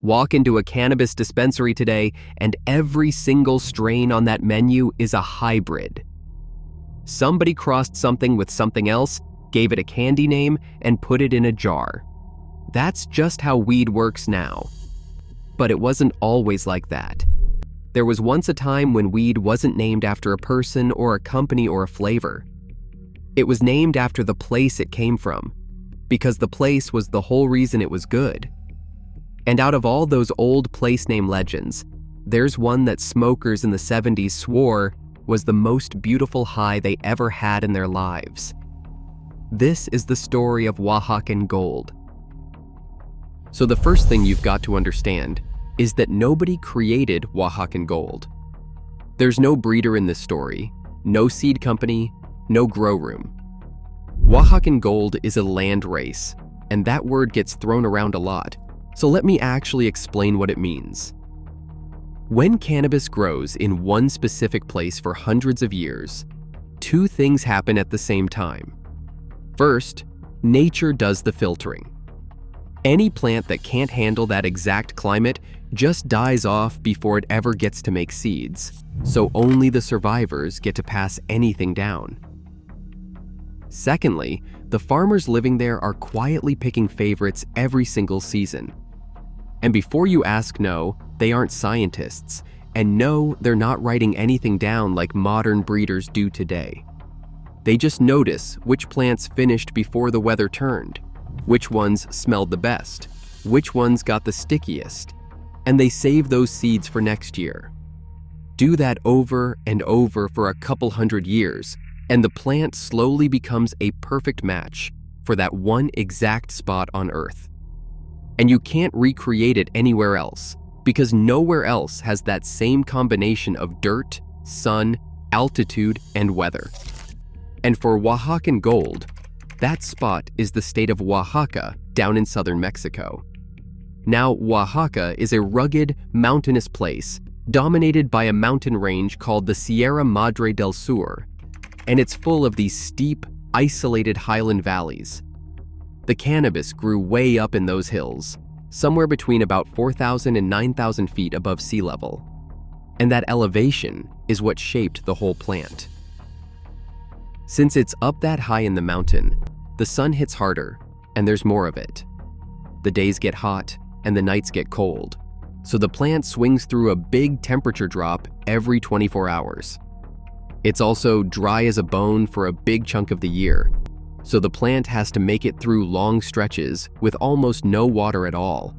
Walk into a cannabis dispensary today, and every single strain on that menu is a hybrid. Somebody crossed something with something else, gave it a candy name, and put it in a jar. That's just how weed works now. But it wasn't always like that. There was once a time when weed wasn't named after a person or a company or a flavor. It was named after the place it came from, because the place was the whole reason it was good. And out of all those old place name legends, there's one that smokers in the 70s swore was the most beautiful high they ever had in their lives. This is the story of Oaxacan Gold. So the first thing you've got to understand is that nobody created Oaxacan Gold. There's no breeder in this story, no seed company, no grow room. Oaxacan Gold is a land race, and that word gets thrown around a lot, so let me actually explain what it means. When cannabis grows in one specific place for hundreds of years, two things happen at the same time. First, nature does the filtering. Any plant that can't handle that exact climate just dies off before it ever gets to make seeds, so only the survivors get to pass anything down. Secondly, the farmers living there are quietly picking favorites every single season. And before you ask, no, they aren't scientists, and no, they're not writing anything down like modern breeders do today. They just notice which plants finished before the weather turned, which ones smelled the best, which ones got the stickiest, and they save those seeds for next year. Do that over and over for a couple hundred years, and the plant slowly becomes a perfect match for that one exact spot on Earth. And you can't recreate it anywhere else, because nowhere else has that same combination of dirt, sun, altitude, and weather. And for Oaxacan Gold, that spot is the state of Oaxaca down in southern Mexico. Now, Oaxaca is a rugged, mountainous place dominated by a mountain range called the Sierra Madre del Sur, and it's full of these steep, isolated highland valleys. The cannabis grew way up in those hills, somewhere between about 4,000 and 9,000 feet above sea level. And that elevation is what shaped the whole plant. Since it's up that high in the mountain, the sun hits harder, and there's more of it. The days get hot, and the nights get cold, so the plant swings through a big temperature drop every 24 hours. It's also dry as a bone for a big chunk of the year, so the plant has to make it through long stretches with almost no water at all.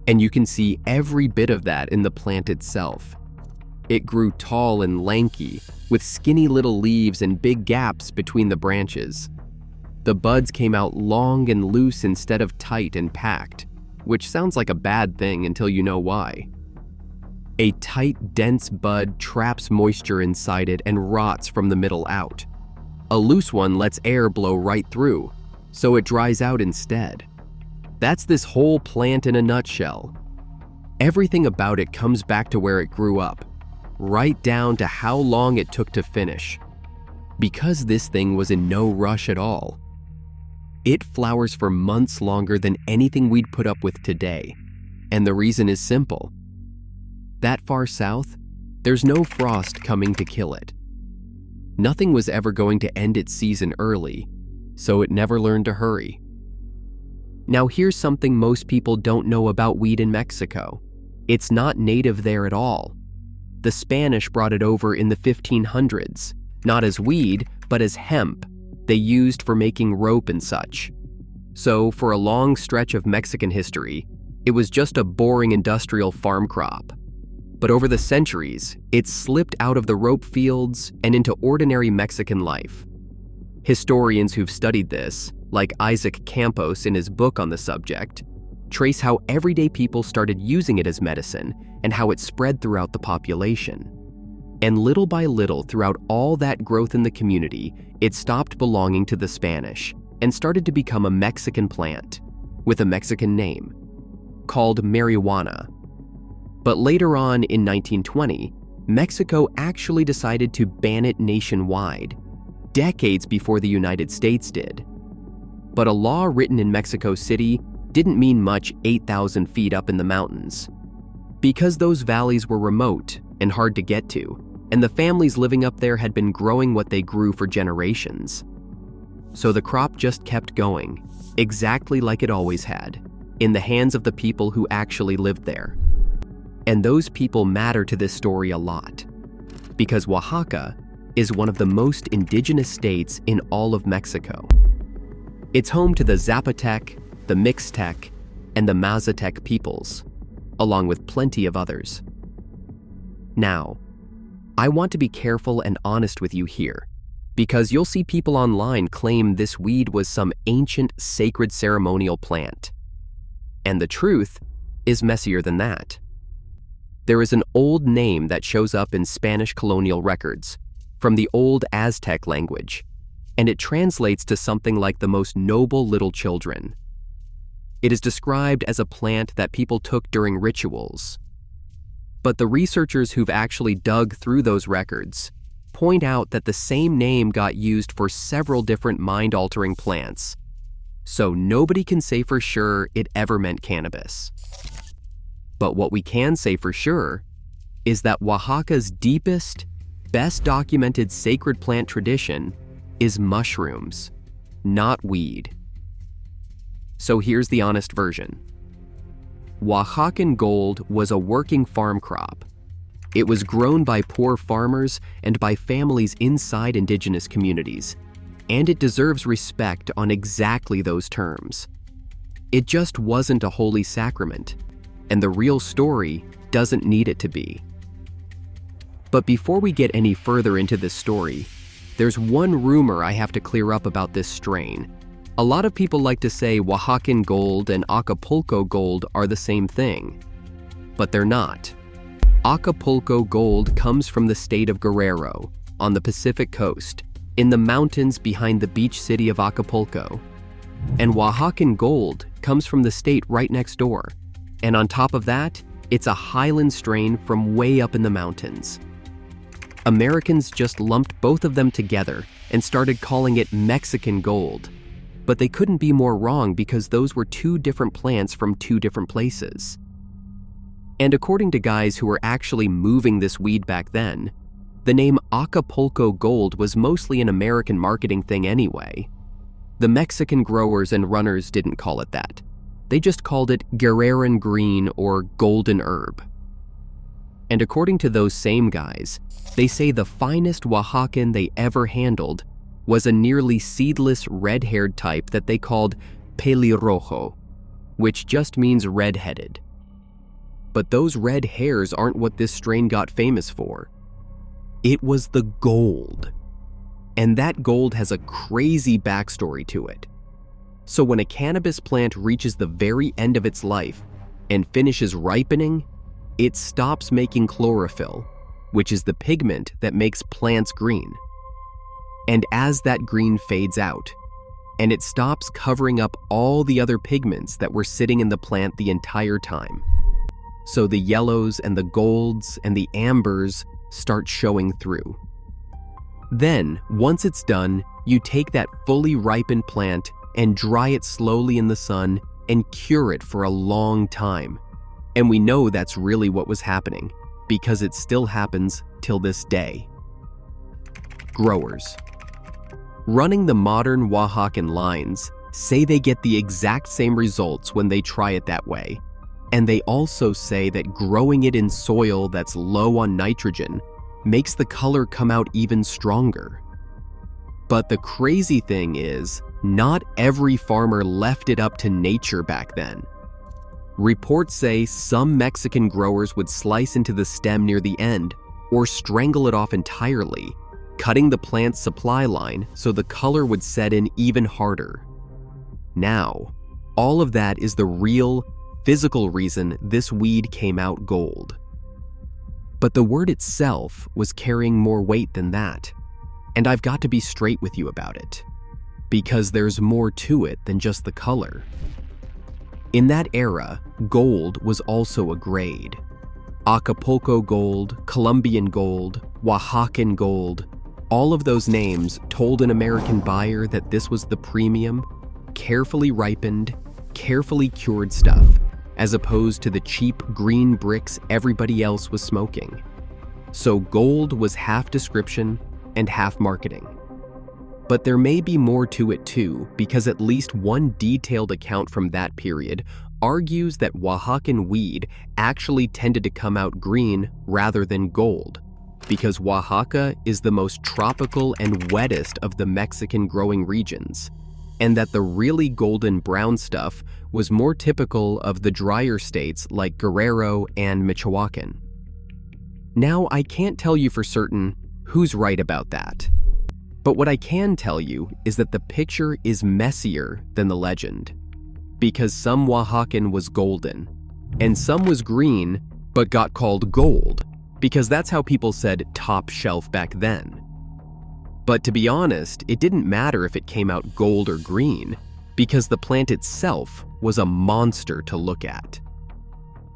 And you can see every bit of that in the plant itself. It grew tall and lanky, with skinny little leaves and big gaps between the branches. The buds came out long and loose instead of tight and packed, which sounds like a bad thing until you know why. A tight, dense bud traps moisture inside it and rots from the middle out. A loose one lets air blow right through, so it dries out instead. That's this whole plant in a nutshell. Everything about it comes back to where it grew up, right down to how long it took to finish. Because this thing was in no rush at all. It flowers for months longer than anything we'd put up with today, and the reason is simple. That far south, there's no frost coming to kill it. Nothing was ever going to end its season early, so it never learned to hurry. Now here's something most people don't know about weed in Mexico. It's not native there at all. The Spanish brought it over in the 1500s, not as weed, but as hemp they used for making rope and such. So for a long stretch of Mexican history, it was just a boring industrial farm crop. But over the centuries, it slipped out of the rope fields and into ordinary Mexican life. Historians who've studied this, like Isaac Campos in his book on the subject, trace how everyday people started using it as medicine and how it spread throughout the population. And little by little, throughout all that growth in the community, it stopped belonging to the Spanish and started to become a Mexican plant with a Mexican name, called marijuana. But later on in 1920, Mexico actually decided to ban it nationwide, decades before the United States did. But a law written in Mexico City didn't mean much 8,000 feet up in the mountains, because those valleys were remote and hard to get to, and the families living up there had been growing what they grew for generations. So the crop just kept going, exactly like it always had, in the hands of the people who actually lived there. And those people matter to this story a lot, because Oaxaca is one of the most indigenous states in all of Mexico. It's home to the Zapotec, the Mixtec, and the Mazatec peoples, along with plenty of others. Now, I want to be careful and honest with you here, because you'll see people online claim this weed was some ancient sacred ceremonial plant. And the truth is messier than that. There is an old name that shows up in Spanish colonial records from the old Aztec language, and it translates to something like the most noble little children. It is described as a plant that people took during rituals. But the researchers who've actually dug through those records point out that the same name got used for several different mind-altering plants, so nobody can say for sure it ever meant cannabis. But what we can say for sure is that Oaxaca's deepest, best documented sacred plant tradition is mushrooms, not weed. So here's the honest version. Oaxacan Gold was a working farm crop. It was grown by poor farmers and by families inside indigenous communities, and it deserves respect on exactly those terms. It just wasn't a holy sacrament, and the real story doesn't need it to be. But before we get any further into this story, there's one rumor I have to clear up about this strain. A lot of people like to say Oaxacan Gold and Acapulco Gold are the same thing, but they're not. Acapulco Gold comes from the state of Guerrero, on the Pacific coast, in the mountains behind the beach city of Acapulco. And Oaxacan Gold comes from the state right next door, and on top of that, it's a highland strain from way up in the mountains. Americans just lumped both of them together and started calling it Mexican Gold. But they couldn't be more wrong because those were two different plants from two different places. And according to guys who were actually moving this weed back then, the name Acapulco Gold was mostly an American marketing thing anyway. The Mexican growers and runners didn't call it that. They just called it Guerreran Green or Golden Herb. And according to those same guys, they say the finest Oaxacan they ever handled was a nearly seedless red-haired type that they called pelirrojo, which just means red-headed. But those red hairs aren't what this strain got famous for. It was the gold. And that gold has a crazy backstory to it. So when a cannabis plant reaches the very end of its life and finishes ripening, it stops making chlorophyll, which is the pigment that makes plants green. And as that green fades out, and it stops covering up all the other pigments that were sitting in the plant the entire time. So the yellows and the golds and the ambers start showing through. Then, once it's done, you take that fully ripened plant and dry it slowly in the sun and cure it for a long time. And we know that's really what was happening, because it still happens till this day. Growers. Running the modern Oaxacan lines say they get the exact same results when they try it that way. And they also say that growing it in soil that's low on nitrogen makes the color come out even stronger. But the crazy thing is, not every farmer left it up to nature back then. Reports say some Mexican growers would slice into the stem near the end or strangle it off entirely, cutting the plant's supply line so the color would set in even harder. Now, all of that is the real, physical reason this weed came out gold. But the word itself was carrying more weight than that, and I've got to be straight with you about it, because there's more to it than just the color. In that era, gold was also a grade. Acapulco Gold, Colombian Gold, Oaxacan Gold, all of those names told an American buyer that this was the premium, carefully ripened, carefully cured stuff, as opposed to the cheap green bricks everybody else was smoking. So gold was half description and half marketing. But there may be more to it too, because at least one detailed account from that period argues that Oaxacan weed actually tended to come out green rather than gold, because Oaxaca is the most tropical and wettest of the Mexican growing regions, and that the really golden brown stuff was more typical of the drier states like Guerrero and Michoacan. Now, I can't tell you for certain who's right about that, but what I can tell you is that the picture is messier than the legend, because some Oaxacan was golden, and some was green but got called gold, because that's how people said top shelf back then. But to be honest, it didn't matter if it came out gold or green, because the plant itself was a monster to look at.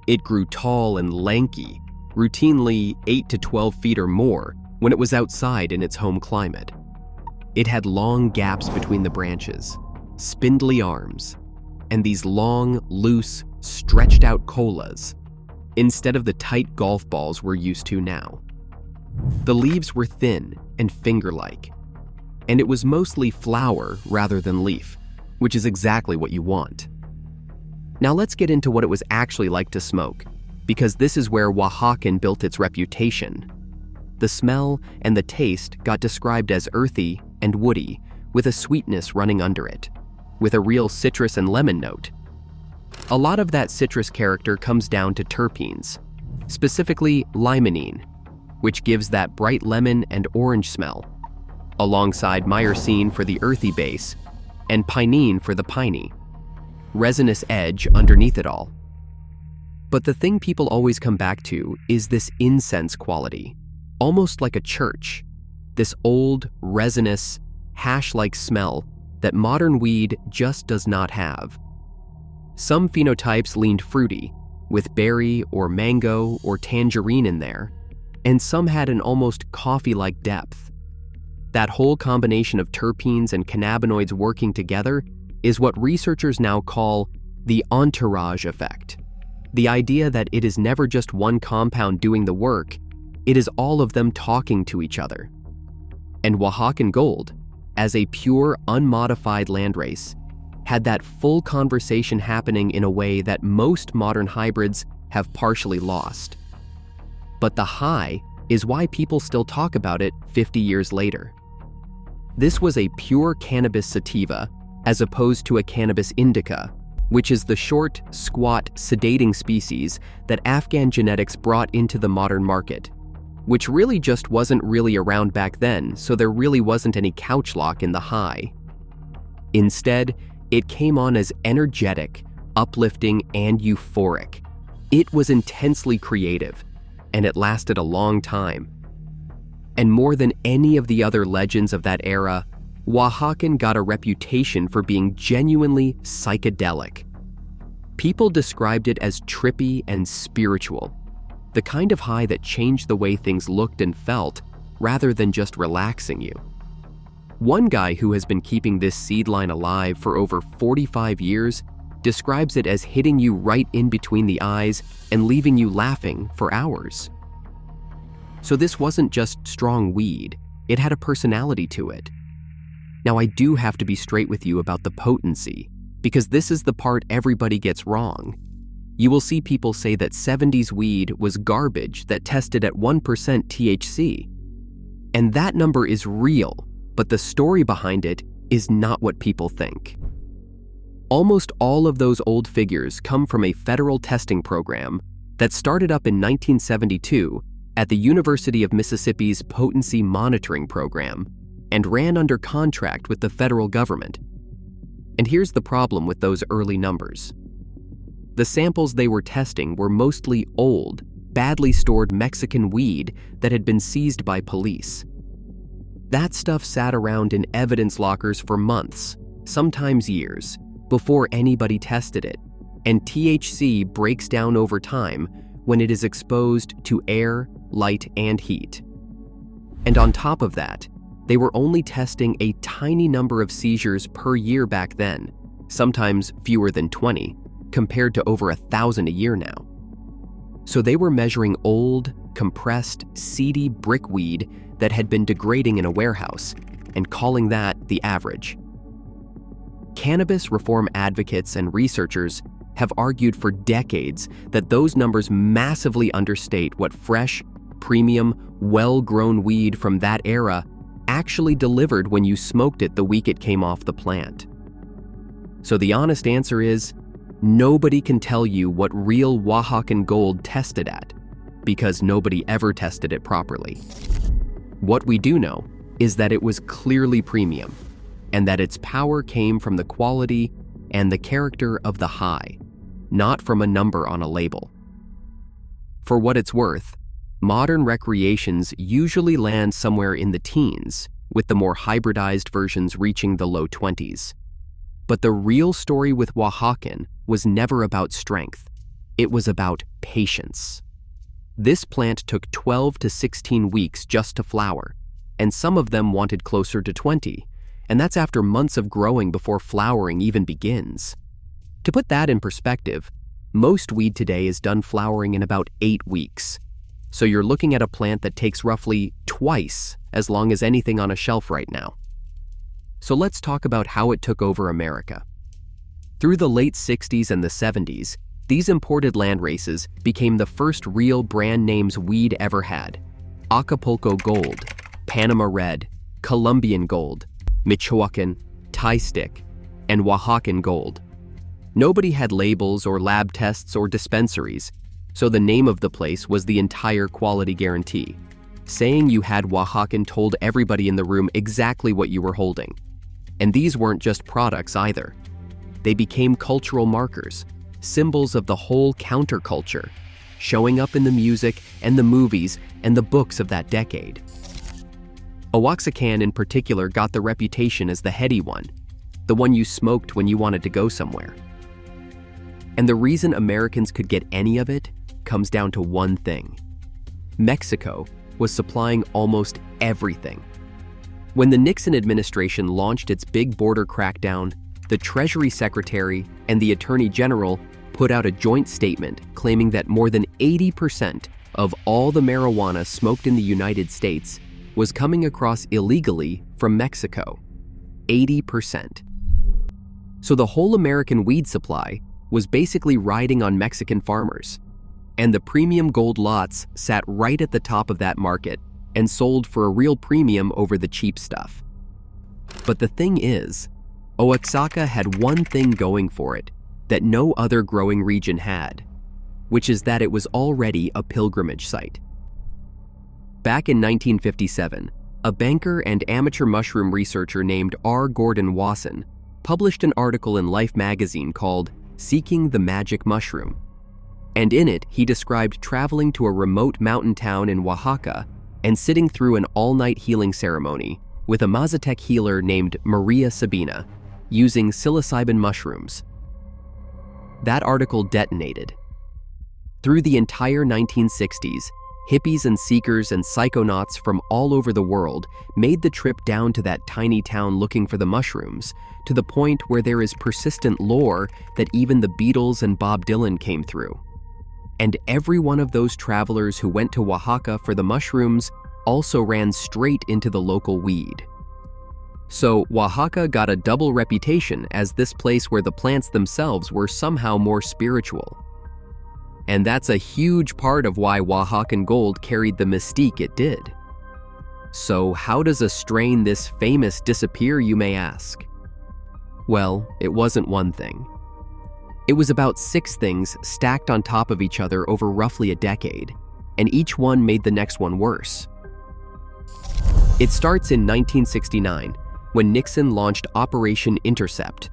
It grew tall and lanky, routinely 8 to 12 feet or more when it was outside in its home climate. It had long gaps between the branches, spindly arms, and these long, loose, stretched out colas, instead of the tight golf balls we're used to now. The leaves were thin and finger-like, and it was mostly flower rather than leaf, which is exactly what you want. Now let's get into what it was actually like to smoke, because this is where Oaxacan built its reputation. The smell and the taste got described as earthy and woody, with a sweetness running under it, with a real citrus and lemon note. A lot of that citrus character comes down to terpenes, specifically limonene, which gives that bright lemon and orange smell, alongside myrcene for the earthy base and pinene for the piney, resinous edge underneath it all. But the thing people always come back to is this incense quality, almost like a church, this old, resinous, hash-like smell that modern weed just does not have. Some phenotypes leaned fruity, with berry or mango or tangerine in there, and some had an almost coffee-like depth. That whole combination of terpenes and cannabinoids working together is what researchers now call the entourage effect. The idea that it is never just one compound doing the work, it is all of them talking to each other. And Oaxacan Gold, as a pure, unmodified landrace, had that full conversation happening in a way that most modern hybrids have partially lost. But the high is why people still talk about it 50 years later. This was a pure cannabis sativa, as opposed to a cannabis indica, which is the short, squat, sedating species that Afghan genetics brought into the modern market, which really just wasn't really around back then, so there really wasn't any couch lock in the high. Instead, it came on as energetic, uplifting, and euphoric. It was intensely creative, and it lasted a long time. And more than any of the other legends of that era, Oaxacan got a reputation for being genuinely psychedelic. People described it as trippy and spiritual, the kind of high that changed the way things looked and felt rather than just relaxing you. One guy who has been keeping this seed line alive for over 45 years describes it as hitting you right in between the eyes and leaving you laughing for hours. So this wasn't just strong weed, it had a personality to it. Now I do have to be straight with you about the potency, because this is the part everybody gets wrong. You will see people say that 70s weed was garbage that tested at 1% THC. And that number is real, but the story behind it is not what people think. Almost all of those old figures come from a federal testing program that started up in 1972 at the University of Mississippi's Potency Monitoring Program and ran under contract with the federal government. And here's the problem with those early numbers. The samples they were testing were mostly old, badly stored Mexican weed that had been seized by police. That stuff sat around in evidence lockers for months, sometimes years, before anybody tested it, and THC breaks down over time when it is exposed to air, light, and heat. And on top of that, they were only testing a tiny number of seizures per year back then, sometimes fewer than 20, compared to over 1,000 a year now. So they were measuring old, compressed, seedy brickweed that had been degrading in a warehouse and calling that the average. Cannabis reform advocates and researchers have argued for decades that those numbers massively understate what fresh, premium, well-grown weed from that era actually delivered when you smoked it the week it came off the plant. So the honest answer is, nobody can tell you what real Oaxacan Gold tested at, because nobody ever tested it properly. What we do know is that it was clearly premium, and that its power came from the quality and the character of the high, not from a number on a label. For what it's worth, modern recreations usually land somewhere in the teens, with the more hybridized versions reaching the low 20s. But the real story with Oaxacan was never about strength. It was about patience. This plant took 12 to 16 weeks just to flower, and some of them wanted closer to 20, and that's after months of growing before flowering even begins. To put that in perspective, most weed today is done flowering in about 8 weeks. So you're looking at a plant that takes roughly twice as long as anything on a shelf right now. So let's talk about how it took over America. Through the late 60s and the 70s, these imported landraces became the first real brand names weed ever had. Acapulco Gold, Panama Red, Colombian Gold, Michoacan, Thai Stick, and Oaxacan Gold. Nobody had labels or lab tests or dispensaries, so the name of the place was the entire quality guarantee. Saying you had Oaxacan told everybody in the room exactly what you were holding. And these weren't just products either. They became cultural markers, symbols of the whole counterculture, showing up in the music and the movies and the books of that decade. Oaxacan in particular got the reputation as the heady one, the one you smoked when you wanted to go somewhere. And the reason Americans could get any of it comes down to one thing. Mexico was supplying almost everything. When the Nixon administration launched its big border crackdown, the Treasury Secretary and the Attorney General put out a joint statement claiming that more than 80% of all the marijuana smoked in the United States was coming across illegally from Mexico. 80%. So the whole American weed supply was basically riding on Mexican farmers. And the premium gold lots sat right at the top of that market and sold for a real premium over the cheap stuff. But the thing is, Oaxaca had one thing going for it that no other growing region had, which is that it was already a pilgrimage site. Back in 1957, a banker and amateur mushroom researcher named R. Gordon Wasson published an article in Life magazine called "Seeking the Magic Mushroom." And in it, he described traveling to a remote mountain town in Oaxaca and sitting through an all-night healing ceremony with a Mazatec healer named Maria Sabina, using psilocybin mushrooms. That article detonated. Through the entire 1960s, hippies and seekers and psychonauts from all over the world made the trip down to that tiny town looking for the mushrooms, to the point where there is persistent lore that even the Beatles and Bob Dylan came through. And every one of those travelers who went to Oaxaca for the mushrooms also ran straight into the local weed. So Oaxaca got a double reputation as this place where the plants themselves were somehow more spiritual. And that's a huge part of why Oaxacan Gold carried the mystique it did. So how does a strain this famous disappear, you may ask? Well, it wasn't one thing. It was about 6 things stacked on top of each other over roughly a decade, and each one made the next one worse. It starts in 1969, when Nixon launched Operation Intercept.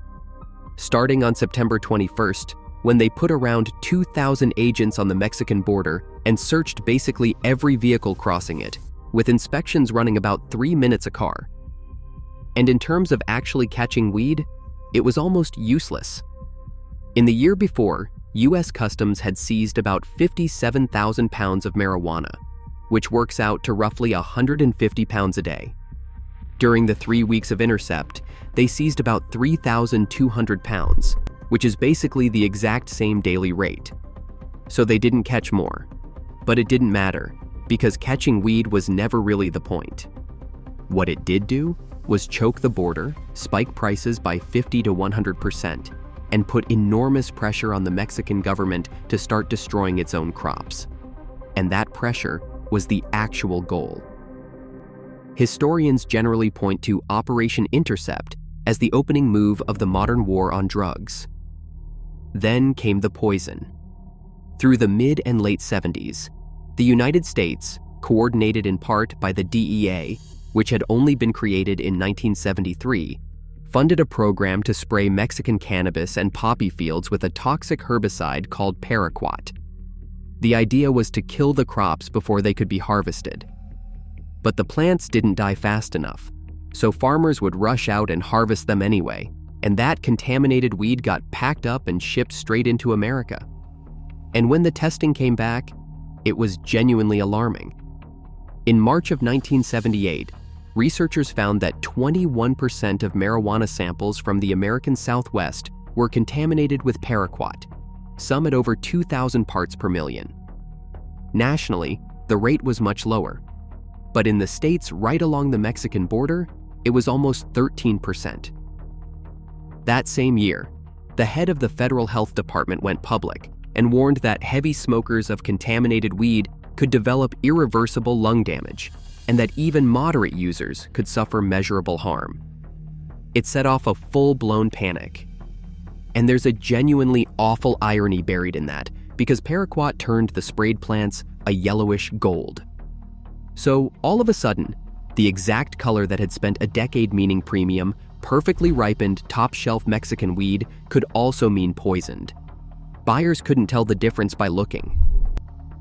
Starting on September 21st, when they put around 2,000 agents on the Mexican border and searched basically every vehicle crossing it, with inspections running about 3 minutes a car. And in terms of actually catching weed, it was almost useless. In the year before, U.S. Customs had seized about 57,000 pounds of marijuana, which works out to roughly 150 pounds a day. During the 3 weeks of intercept, they seized about 3,200 pounds, which is basically the exact same daily rate. So they didn't catch more. But it didn't matter, because catching weed was never really the point. What it did do was choke the border, spike prices by 50 to 100%, and put enormous pressure on the Mexican government to start destroying its own crops. And that pressure was the actual goal. Historians generally point to Operation Intercept as the opening move of the modern war on drugs. Then came the poison. Through the mid and late 70s, the United States, coordinated in part by the DEA, which had only been created in 1973, funded a program to spray Mexican cannabis and poppy fields with a toxic herbicide called paraquat. The idea was to kill the crops before they could be harvested. But the plants didn't die fast enough, so farmers would rush out and harvest them anyway, and that contaminated weed got packed up and shipped straight into America. And when the testing came back, it was genuinely alarming. In March of 1978, researchers found that 21% of marijuana samples from the American Southwest were contaminated with paraquat, some at over 2,000 parts per million. Nationally, the rate was much lower, but in the states right along the Mexican border, it was almost 13%. That same year, the head of the Federal Health Department went public and warned that heavy smokers of contaminated weed could develop irreversible lung damage, and that even moderate users could suffer measurable harm. It set off a full-blown panic. And there's a genuinely awful irony buried in that, because paraquat turned the sprayed plants a yellowish gold. So, all of a sudden, the exact color that had spent a decade meaning premium, perfectly ripened, top-shelf Mexican weed could also mean poisoned. Buyers couldn't tell the difference by looking.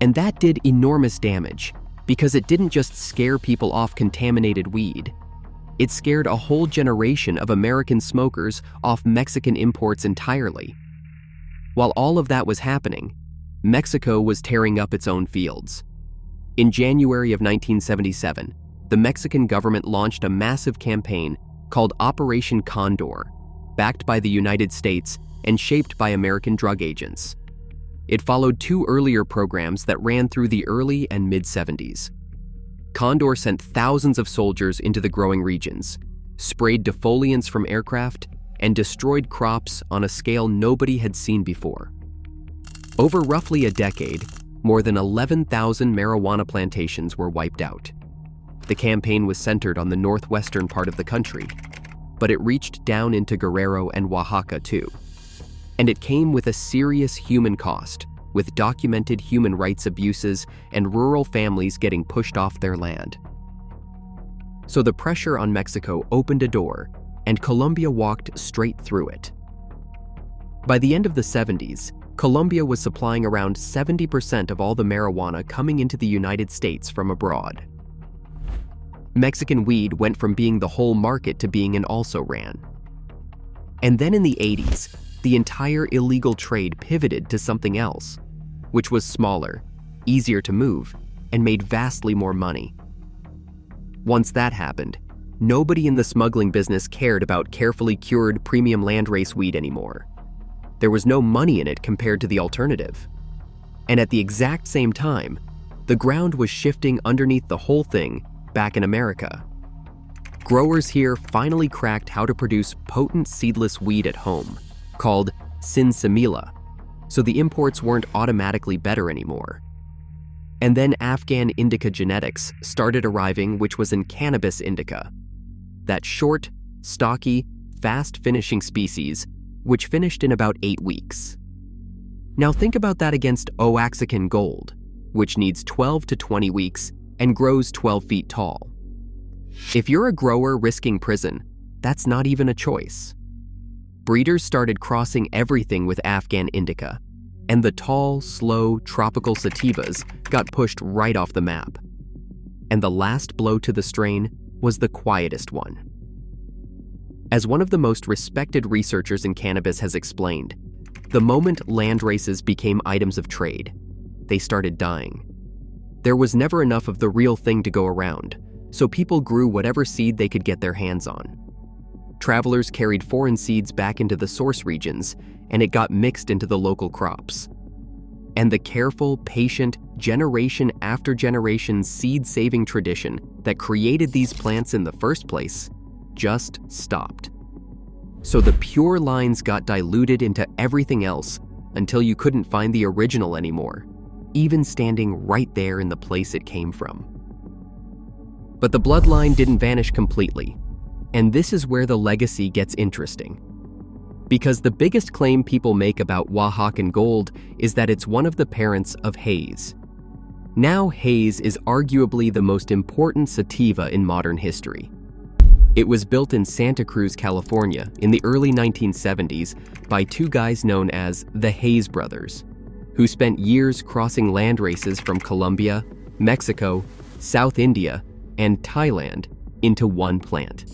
And that did enormous damage, because it didn't just scare people off contaminated weed. It scared a whole generation of American smokers off Mexican imports entirely. While all of that was happening, Mexico was tearing up its own fields. In January of 1977, the Mexican government launched a massive campaign called Operation Condor, backed by the United States and shaped by American drug agents. It followed 2 earlier programs that ran through the early and mid-70s. Condor sent thousands of soldiers into the growing regions, sprayed defoliants from aircraft, and destroyed crops on a scale nobody had seen before. Over roughly a decade, more than 11,000 marijuana plantations were wiped out. The campaign was centered on the northwestern part of the country, but it reached down into Guerrero and Oaxaca too. And it came with a serious human cost, with documented human rights abuses and rural families getting pushed off their land. So the pressure on Mexico opened a door, and Colombia walked straight through it. By the end of the 70s, Colombia was supplying around 70% of all the marijuana coming into the United States from abroad. Mexican weed went from being the whole market to being an also-ran. And then in the 80s, the entire illegal trade pivoted to something else, which was smaller, easier to move, and made vastly more money. Once that happened, nobody in the smuggling business cared about carefully cured premium landrace weed anymore. There was no money in it compared to the alternative. And at the exact same time, the ground was shifting underneath the whole thing back in America. Growers here finally cracked how to produce potent seedless weed at home, called sinsemilla, so the imports weren't automatically better anymore. And then Afghan indica genetics started arriving, which was in Cannabis indica, that short, stocky, fast-finishing species, which finished in about 8 weeks. Now think about that against Oaxacan Gold, which needs 12 to 20 weeks and grows 12 feet tall. If you're a grower risking prison, that's not even a choice. Breeders started crossing everything with Afghan indica, and the tall, slow, tropical sativas got pushed right off the map. And the last blow to the strain was the quietest one. As one of the most respected researchers in cannabis has explained, the moment land races became items of trade, they started dying. There was never enough of the real thing to go around, so people grew whatever seed they could get their hands on. Travelers carried foreign seeds back into the source regions, and it got mixed into the local crops. And the careful, patient, generation after generation seed-saving tradition that created these plants in the first place just stopped. So the pure lines got diluted into everything else until you couldn't find the original anymore, even standing right there in the place it came from. But the bloodline didn't vanish completely, and this is where the legacy gets interesting. Because the biggest claim people make about Oaxacan Gold is that it's one of the parents of haze. Now haze is arguably the most important sativa in modern history. It was built in Santa Cruz, California in the early 1970s by two guys known as the Hayes brothers, who spent years crossing land races from Colombia, Mexico, South India, and Thailand into one plant.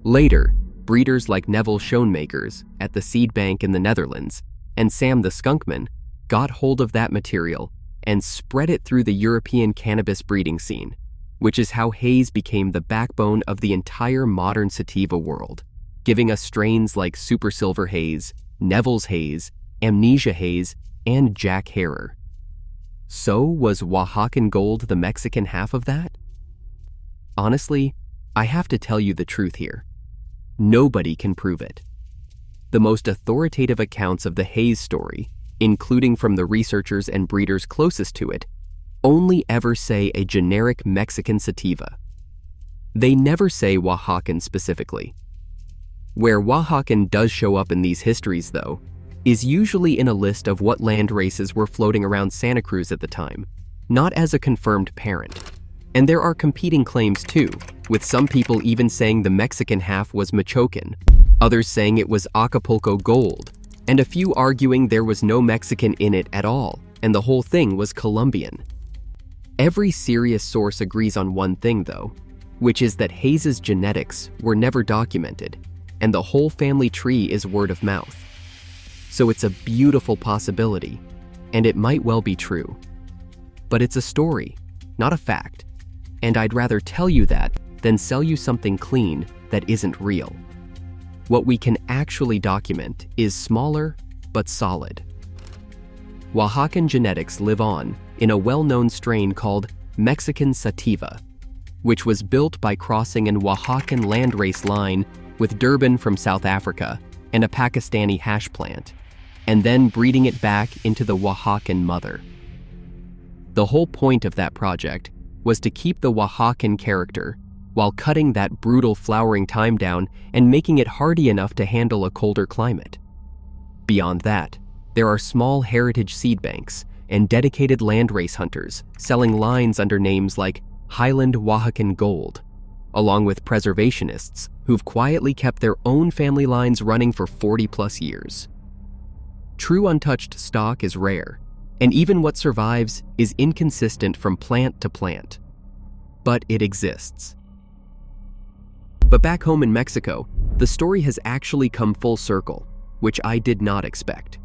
Later, breeders like Neville Schoenmakers at the Seed Bank in the Netherlands and Sam the Skunkman got hold of that material and spread it through the European cannabis breeding scene, which is how haze became the backbone of the entire modern sativa world, giving us strains like Super Silver Haze, Neville's Haze, Amnesia Haze, and Jack Herer. So was Oaxacan Gold the Mexican half of that? Honestly, I have to tell you the truth here. Nobody can prove it. The most authoritative accounts of the haze story, including from the researchers and breeders closest to it, only ever say a generic Mexican sativa. They never say Oaxacan specifically. Where Oaxacan does show up in these histories, though, is usually in a list of what land races were floating around Santa Cruz at the time, not as a confirmed parent. And there are competing claims too, with some people even saying the Mexican half was Michoacan, others saying it was Acapulco Gold, and a few arguing there was no Mexican in it at all, and the whole thing was Colombian. Every serious source agrees on one thing, though, which is that Hayes' genetics were never documented, and the whole family tree is word of mouth. So it's a beautiful possibility, and it might well be true. But it's a story, not a fact, and I'd rather tell you that than sell you something clean that isn't real. What we can actually document is smaller but solid. Oaxacan genetics live on in a well-known strain called Mexican sativa, which was built by crossing an Oaxacan landrace line with Durban from South Africa and a Pakistani hash plant, and then breeding it back into the Oaxacan mother. The whole point of that project was to keep the Oaxacan character while cutting that brutal flowering time down and making it hardy enough to handle a colder climate. Beyond that, there are small heritage seed banks and dedicated landrace hunters selling lines under names like Highland Oaxacan Gold, along with preservationists who've quietly kept their own family lines running for 40+ years. True untouched stock is rare, and even what survives is inconsistent from plant to plant. But it exists. But back home in Mexico, the story has actually come full circle, which I did not expect.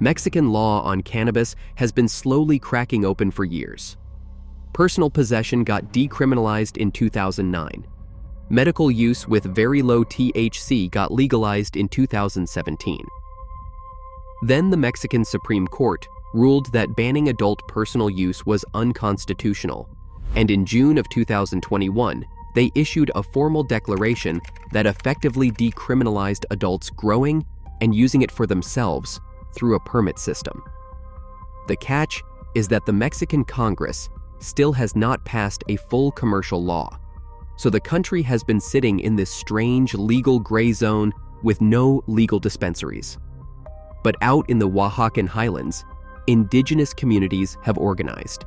Mexican law on cannabis has been slowly cracking open for years. Personal possession got decriminalized in 2009. Medical use with very low THC got legalized in 2017. Then the Mexican Supreme Court ruled that banning adult personal use was unconstitutional, and in June of 2021, they issued a formal declaration that effectively decriminalized adults growing and using it for themselves through a permit system. The catch is that the Mexican Congress still has not passed a full commercial law, so the country has been sitting in this strange legal gray zone with no legal dispensaries. But out in the Oaxacan highlands, indigenous communities have organized.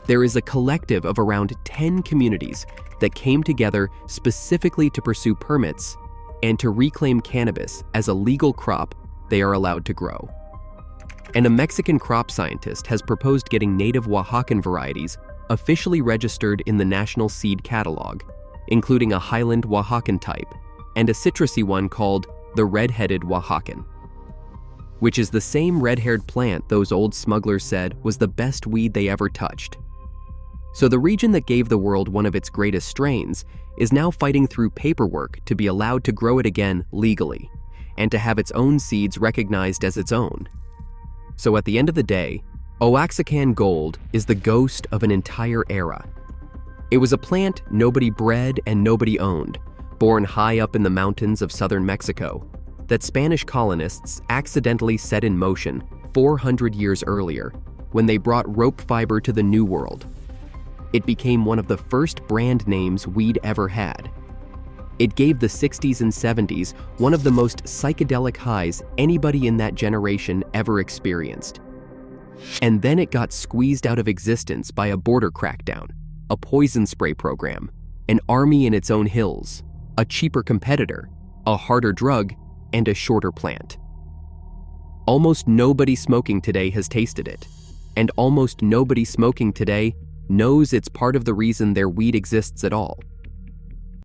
There is a collective of around 10 communities that came together specifically to pursue permits and to reclaim cannabis as a legal crop they are allowed to grow. And a Mexican crop scientist has proposed getting native Oaxacan varieties officially registered in the National Seed Catalog, including a Highland Oaxacan type and a citrusy one called the red-headed Oaxacan, which is the same red-haired plant those old smugglers said was the best weed they ever touched. So the region that gave the world one of its greatest strains is now fighting through paperwork to be allowed to grow it again legally, and to have its own seeds recognized as its own. So at the end of the day, Oaxacan Gold is the ghost of an entire era. It was a plant nobody bred and nobody owned, born high up in the mountains of southern Mexico, that Spanish colonists accidentally set in motion 400 years earlier when they brought rope fiber to the New World. It became one of the first brand names we'd ever had. It gave the 60s and 70s one of the most psychedelic highs anybody in that generation ever experienced. And then it got squeezed out of existence by a border crackdown, a poison spray program, an army in its own hills, a cheaper competitor, a harder drug, and a shorter plant. Almost nobody smoking today has tasted it, and almost nobody smoking today knows it's part of the reason their weed exists at all.